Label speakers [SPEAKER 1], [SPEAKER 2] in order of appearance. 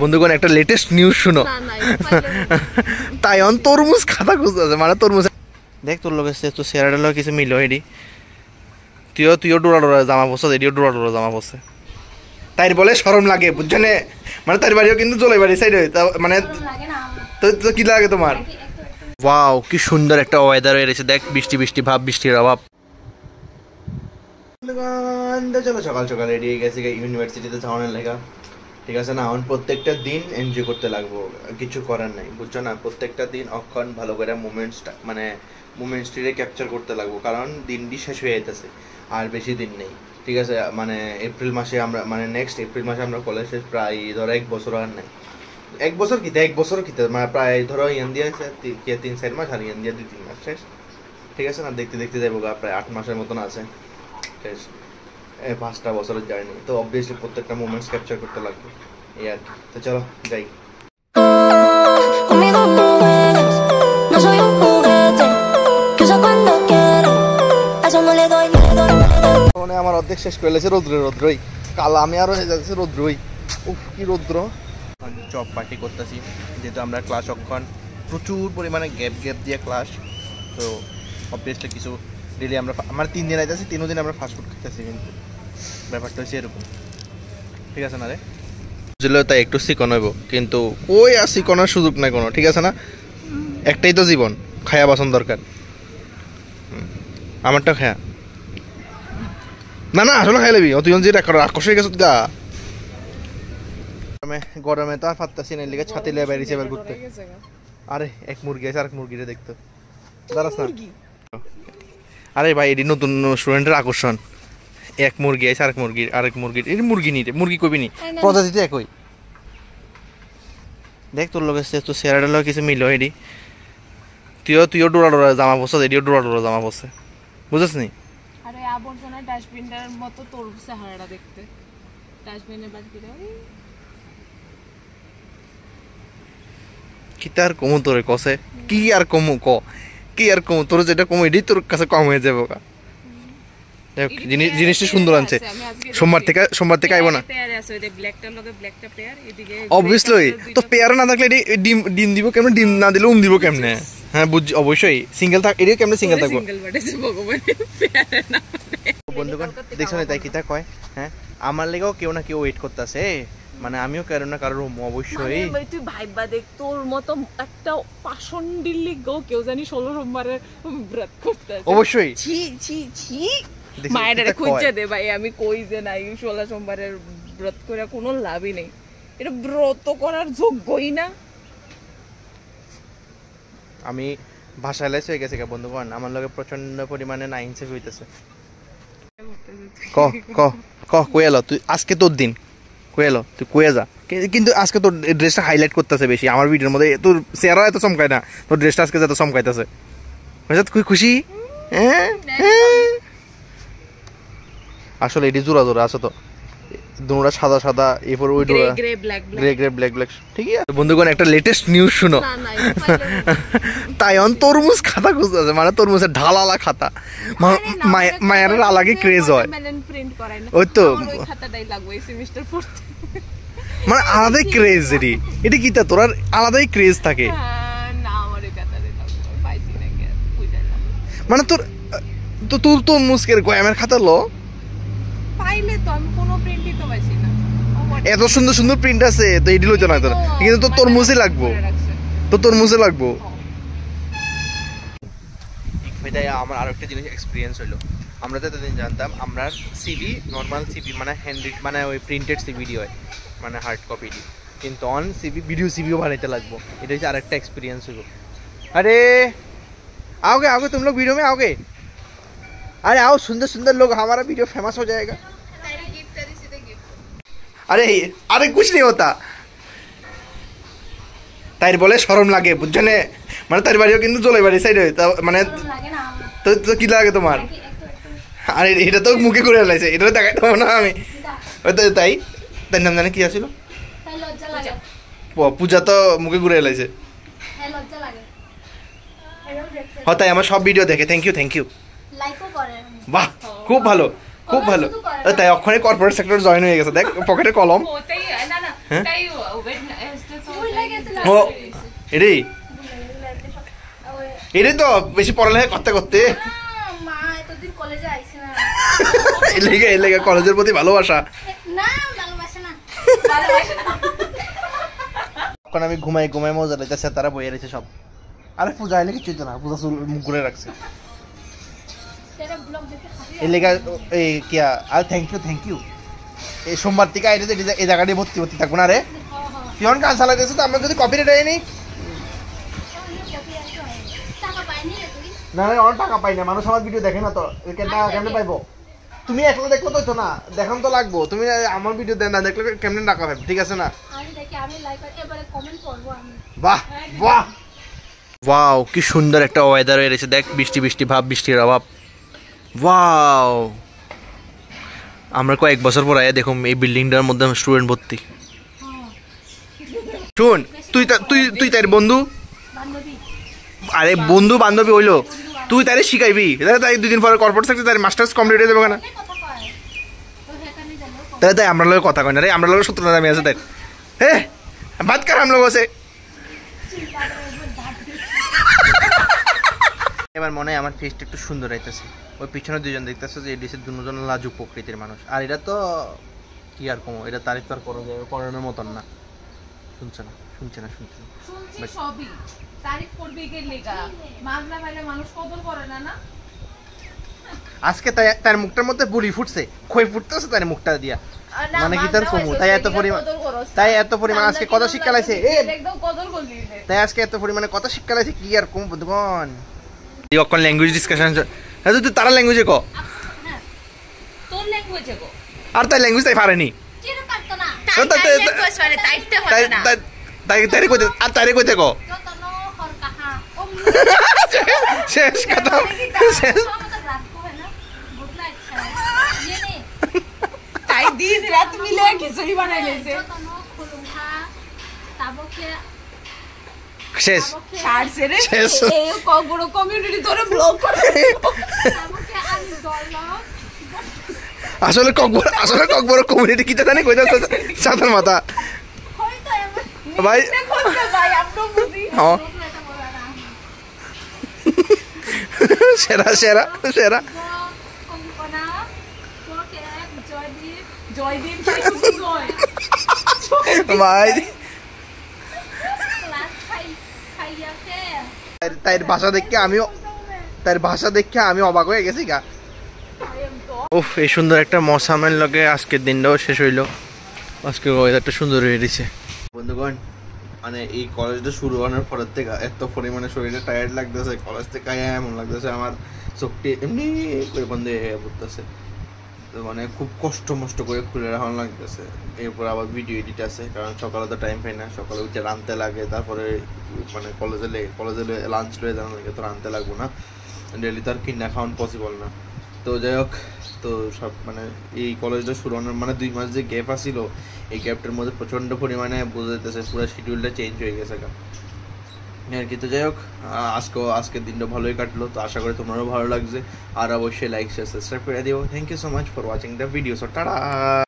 [SPEAKER 1] বন্ধুগণ একটা latest news শুনো। তাইওয়ান তরমুজ খাতা খুঁজতেছে, মানে তরমুজ দেখ তোর লোক এসছে, তোর চেহারাটার লোক কিছু মিল এডি, তুইও ডোরা ডোরা জামা পড়ছে, এডিও ডোরা ডোরা জামা পড়ছে। তাই বলে শরম লাগে বুঝছো নে, মানে তার বাড়িও কিন্তু জলে বাড়ি সাইড মানে তো কি লাগে তোমার? ওয়াও কি সুন্দর একটা ওয়েদার হয়ে রয়েছে, দেখ বৃষ্টি বৃষ্টি ভাব, বৃষ্টির অভাব। চলো সকাল সকাল রেডি হয়ে গেছে ইউনিভার্সিটিতে যাওয়ার লেখা, ঠিক আছে না? এখন প্রত্যেকটা দিন এনজয় করতে লাগবো, কিছু করার নাই বুঝছো না? প্রত্যেকটা দিন অক্ষণ ভালো করে মুভমেন্টসটা মানে মুভমেন্টসটিরে ক্যাপচার করতে লাগবো, কারণ দিনটি শেষ হয়ে যেতেছে, আর বেশি দিন নেই, ঠিক আছে? মানে এপ্রিল মাসে আমরা মানে নেক্সট এপ্রিল মাসে আমরা কলেজ শেষ, প্রায় ধরো 1 বছর আর নাই, 1 বছর কিতে 1 বছর কিতে মানে প্রায় ধরো ইয়ান দিয়ে 3-4 মাস, আর ইয়ান দিয়ে 2-3 মাস শেষ, ঠিক আছে না? দেখতে দেখতে যাবো প্রায় 8 মাসের মতন আছে শেষ, 5টা বছরের জার্নি, তো অবভিয়াসলি প্রত্যেকটা মোমেন্টস ক্যাপচার করতে লাগবে এই আর কি। তো চলো যাই। আমার অর্ধেক শেষ করে লেছে রৌদ্রই কালা, আমি আরো হয়ে যাচ্ছে রৌদ্রই, উফ কি রৌদ্র। জব পার্টি করতেছি, যেহেতু আমরা ক্লাস অক্ষণ প্রচুর পরিমাণে গ্যাপ দিয়ে ক্লাস, তো অবভিয়াসলি কিছু ডেলি আমরা 3 দিন আইতেছি, 3 দিন আমরা ফাস্টফুড খাইতেছি, কিন্তু ব্যাপারটা হচ্ছে এরকম, ঠিক আছে না রে? বুঝলেও তাই একটু চিকন হইব, কিন্তু ওই আর চিকনের সুযোগ নাই কোনো, ঠিক আছে না? একটাই তো জীবন, খায়া বাসন দরকার, আমারটা খায়া না না আসলে খাই লবি অতুজন যে রাক্ষস হয়ে গেছ গা। গরমে তো আর পারতাছি না, লিগে ছাতি লিয়ে বেরিয়েছে এবার ঘুরতে। আরে এক মুরগি আছে, আরেক মুরগিরে দেখতো দাঁড়াস না। আরে ভাই এটি নতুন স্টুডেন্টের আকর্ষণ, এক মুরগি আছে আরেক মুরগির এই মুরগি নি রে, মুরগি কবি নি, প্রজাতিতে একই। দেখ তোর লোক এসছে, তোর চেহারাটার লোক কিছু মিল এডি, তুইও ডোরা ডোরা জামা পড়ছে, এডিও ডোরা ডোরা জামা পড়ছে, বুঝছিস নি?
[SPEAKER 2] আরে আবর্জনা ডাস্টবিনের মতো তোর চেহারাটা দেখতে, ডাস্টবিনের বাকিটা
[SPEAKER 1] কি তার কমু তোরে কসে, কি আর কমু ক, কি আর কমু তোর, যেটা কমু এডি তোর কাছে কম হয়ে যাবো কা। জিনিসটা সুন্দর আনছে, সোমবার থেকে আইব না অবভিয়াসলি, তো পেয়ার না থাকলে ডিম দিব কেমনে, ডিম না দিলে দিব কেমনে? হ্যাঁ বুঝছি, অবশ্যই সিঙ্গেল থাক, এটা কেমনে সিঙ্গেল থাকবো? বন্ধুগণ দেখছো না তাই কিতা কয়, হ্যাঁ আমার লেগেও কেউ না কেউ ওয়েট করতেছে, মানে আমিও কারো না কারোর অবশ্যই।
[SPEAKER 2] তুই ভাইবা দেখ, তোর মতো একটা পাষণ্ডির লিগেও কেউ জানি 16 সোমবারের ব্রত করতেছে,
[SPEAKER 1] অবশ্যই।
[SPEAKER 2] ছি ছি ছি মায়েরা খুঁজে দে ভাই, আমি কই যে নাই 16 সোমবারের ব্রত করে কোনো লাভই নেই, এটা ব্রত করার যোগ্যই না।
[SPEAKER 1] আমি ভাষা লেস হয়ে গেছে বন্ধুগণ, আমার লগে প্রচন্ড পরিমাণে না ইনসেফ হইতেছে। ক ক ক কই এলো তুই, আজকে তোর দিন, কই এলো তুই, কয়ে যা। কিন্তু আজকে তোর ড্রেসটা হাইলাইট করতেছে বেশি আমার ভিডিওর মধ্যে, তোর চেহারা এত চমকায় না, তোর ড্রেসটা আজকে যত চমকাইতেছে, তুই খুশি? হ্যাঁ আসলে এটি জোড়া জোড়া আছে তো, দুটোটা সাদা সাদা, এরপর ওই গ্রে ব্ল্যাক, ঠিক আছে বন্ধুগণ একটা লেটেস্ট নিউজ শুনো। তাইওয়ান তরমুজ খাতা খুঁজতেছে, মানে তরমুজের ঢালালা খাতা, মায়ের আলাগে ক্রেজ হয়, ওই তো মানে আলাদাই ক্রেজ, এটি কি তা তোর আলাদাই ক্রেজ থাকে, মানে তোর তো তোর তরমুজের গয়ামের খাতা লো
[SPEAKER 2] পাইলে তো আমি কোনো প্রিন্টই তো পাইছি না,
[SPEAKER 1] এত সুন্দর সুন্দর প্রিন্ট আছে, তো এডি লইতো না তোর, কিন্তু তোর তরমুজে লাগবো, তো তরমুজে লাগবো। এটাই আমার আরো একটা জিনিস এক্সপিরিয়েন্স হইলো, আমরা তো এতদিন জানতাম আমরা সিভি নর্মাল সিভি মানে হ্যান্ড মানে ওই প্রিন্টেড সিভি হয়, মানে হার্ড কপি, কিন্তু অন সিভি ভিডিও সিভিও বানাইতে লাগবো, এটা হচ্ছে আরেকটা এক্সপিরিয়েন্স হইলো। আরে आओगे आओगे तुम लोग वीडियो में आओगे, अरे आओ सुंदर सुंदर लोग, हमारा वीडियो फेमस हो जाएगा। अरे अरे कुछ नहीं होता, তাই বলে শরম লাগে বুঝছো নে, মানে তার বাড়িও কিন্তু জলে বাড়ি সাইড মানে, তো কি লাগে তোমার? আরে এটা তো মুখে করে লাইছে, এটা দেখাইতে পারবো না আমি, তাই তার নাম জানে কি আছিল, পূজা তো মুখে ঘুরে লাইছে। হ্যাঁ তাই আমার সব ভিডিও দেখে, থ্যাংক ইউ বাহ খুব ভালো খুব ভালো, তাই অক্ষণে কর্পোরেট সেক্টর জয়েন হয়ে গেছে, দেখ পকেটে কলম। হ্যাঁ
[SPEAKER 2] তাই ওয়েডনেসডে তো
[SPEAKER 1] ও এরে এরে তো বেশি পড়ালেখা করতে করতে
[SPEAKER 3] মা এতদিন কলেজে আইছে না
[SPEAKER 1] এই লেগে কলেজের প্রতি ভালোবাসা
[SPEAKER 3] না ভালোবাসে না
[SPEAKER 1] এখন আমি ঘুমাই মজা লাগতেছে তারা বইয়ে রয়েছে সব আরে পূজা এলে কিছুই তো না পূজা চুল মুখ ঘুরে রাখছে
[SPEAKER 3] তেরা ব্লগ দেখে হাসি
[SPEAKER 1] এই লেগা এই কিয়া আর থ্যাংক ইউ এই সোমবার থেকে আইলে এই জায়গাটি ভর্তি থাকবো না রে পিয়ন কাজ চালাইতেছে তো আমরা যদি কপি রেট আইনি
[SPEAKER 3] টাকা পাইনি রে তুই
[SPEAKER 1] না অনেক টাকা পাই না মানুষ আমার ভিডিও দেখে না তো টাকা কেমনে পাইবো তুমি একলা দেখলে তো না দেখান তো লাগবো তুমি আমার ভিডিও না দেখলে কেমনে টাকা পাবে ঠিক আছে না
[SPEAKER 3] আমি দেখি আমি লাইক এবারে কমেন্ট করব আমি
[SPEAKER 1] বাহ বাহ ওয়াও কি সুন্দর একটা ওয়েদার হয়ে রয়েছে দেখ বৃষ্টি ভাব বৃষ্টির অভাব ওয়াও আমরা কয়েক বছর পর আয়া দেখুন এই বিল্ডিংটার মধ্যে স্টুডেন্ট ভর্তি শুন তুই তার বন্ধু
[SPEAKER 3] বান্ধবী
[SPEAKER 1] আরে বন্ধু বান্ধবী হইলো তুই তারে শিখাইবি তাই দুদিন পরে কর্পোরেট থাকতে তার মাস্টার্স কমপ্লিট হয়ে যাবে না
[SPEAKER 3] কথা কয় তো হেকানে জানো
[SPEAKER 1] তাই আমরা লোক কথা কই না রে আমরা লোক সূত্র নামে আছে তাই হ্যাঁ বাত কর हम लोग से এবার মনে হয় আমার ফেসটা একটু সুন্দর হইতেছে ওই পিছনে দুজন দেখতেছে যে এডিসের দুজন লাজুক প্রকৃতির মানুষ আর এটা তো কি আর কম এটা তারিফ তো আর করানোর মতন না শুনছে না
[SPEAKER 2] শুনছি সবই তারিফ করবে কে লেগা মাজলা পাইলে মানুষ কদর করে না না
[SPEAKER 1] আজকে তার মুখটার মধ্যে বুড়ি ফুটছে খই ফুটতেছে তার মুখটা দিয়া মানে কি তার কমু তাই এত পরিমাণ আজকে কত শিক্ষা লাইছে
[SPEAKER 2] একদম কদর করলি
[SPEAKER 1] তাই আজকে এত পরিমাণে কত শিক্ষা লাইছে কি আর কম বন্ধুগণ এই অকন ল্যাঙ্গুয়েজ ডিসকাশন হ্যাঁ তুই তারা ল্যাঙ্গুয়েজে ক
[SPEAKER 3] হ্যাঁ
[SPEAKER 2] তোর ল্যাঙ্গুয়েজে গো
[SPEAKER 1] আর তাই ল্যাঙ্গুয়েজ তাই পারেনি
[SPEAKER 3] চিনো পারতো না
[SPEAKER 2] তাই ল্যাঙ্গুয়েজ পারে তাইতে পারে না
[SPEAKER 1] তাই কইতে আর তাই কইতে ক
[SPEAKER 3] যত নো হর কাহা ও
[SPEAKER 1] শেষ কথা শেষ
[SPEAKER 3] আমাদের রাত কো হয় না গুড নাইট ये नहीं
[SPEAKER 2] তাই দিন রাত মিলে খিচুড়ি বানাই লেছে
[SPEAKER 3] যত নো খুলুঙ্খা তাবকে
[SPEAKER 1] শেষ
[SPEAKER 2] ছাড়ছে রে
[SPEAKER 1] শেষ।
[SPEAKER 2] এই কগুড়ো কমিউনিটি তোরে ব্লক করে
[SPEAKER 3] তাবকে আমি দল
[SPEAKER 1] আসলে ককবর কমিউনিটি কি জানে কইতাছে সাধারণ মাথা
[SPEAKER 3] হয়তো এমন
[SPEAKER 1] ভাই
[SPEAKER 2] ভাই আপনি বুঝি
[SPEAKER 1] হ্যাঁ
[SPEAKER 3] এটা বলা না
[SPEAKER 1] সেরা
[SPEAKER 3] কঙ্কনা তোকে জয়দীপ
[SPEAKER 2] জয়দীপ ভাই শুধু জয়
[SPEAKER 1] ভাই
[SPEAKER 3] ক্লাস খাইয়াকে
[SPEAKER 1] তাই ভাষা দেখে আমি অবাক হয়ে গেছি গা উফ এই সুন্দর একটা মৌসামের লগে আজকের দিনটাও শেষ হইলো আজকে ওয়েদারটা সুন্দর হয়ে গেছে বন্ধুগণ মানে এই কলেজটা শুরু হওয়ার পরের থেকে এত পরিমাণে শরীরে টায়ার্ড লাগতেছে কলেজ থেকে এমন লাগতেছে আমার চোখটি এমনি করে বন্ধ হয়ে পড়তেছে তো মানে খুব কষ্ট করে খুলে রাখা লাগতেছে এরপর আবার ভিডিও এডিট আছে কারণ সকালে তো টাইম পাই না সকালে উঠে রাঁধতে লাগে তারপরে মানে কলেজে লাঞ্চ লয়ে যাওয়া লাগে তো রাঁধতে লাগবো না ডেলি তো আর কিনা খাওয়ান পসিবল না তো যাই হোক তো সব মানে এই কলেজটা শুরু হওয়ার মানে 2 মাস যে গ্যাপ আসছিল এই গ্যাপটার মধ্যে প্রচণ্ড পরিমাণে বোঝা যেতেছে পুরো শিডিউলটা চেঞ্জ হয়ে গেছে আর কি তো যাই হোক আজকের দিনটা ভালোই কাটলো তো আশা করি তোমারও ভালো লাগছে আর অবশ্যই লাইক শেয়ার সাবস্ক্রাইব করে দিও thank you so much for watching the video so tata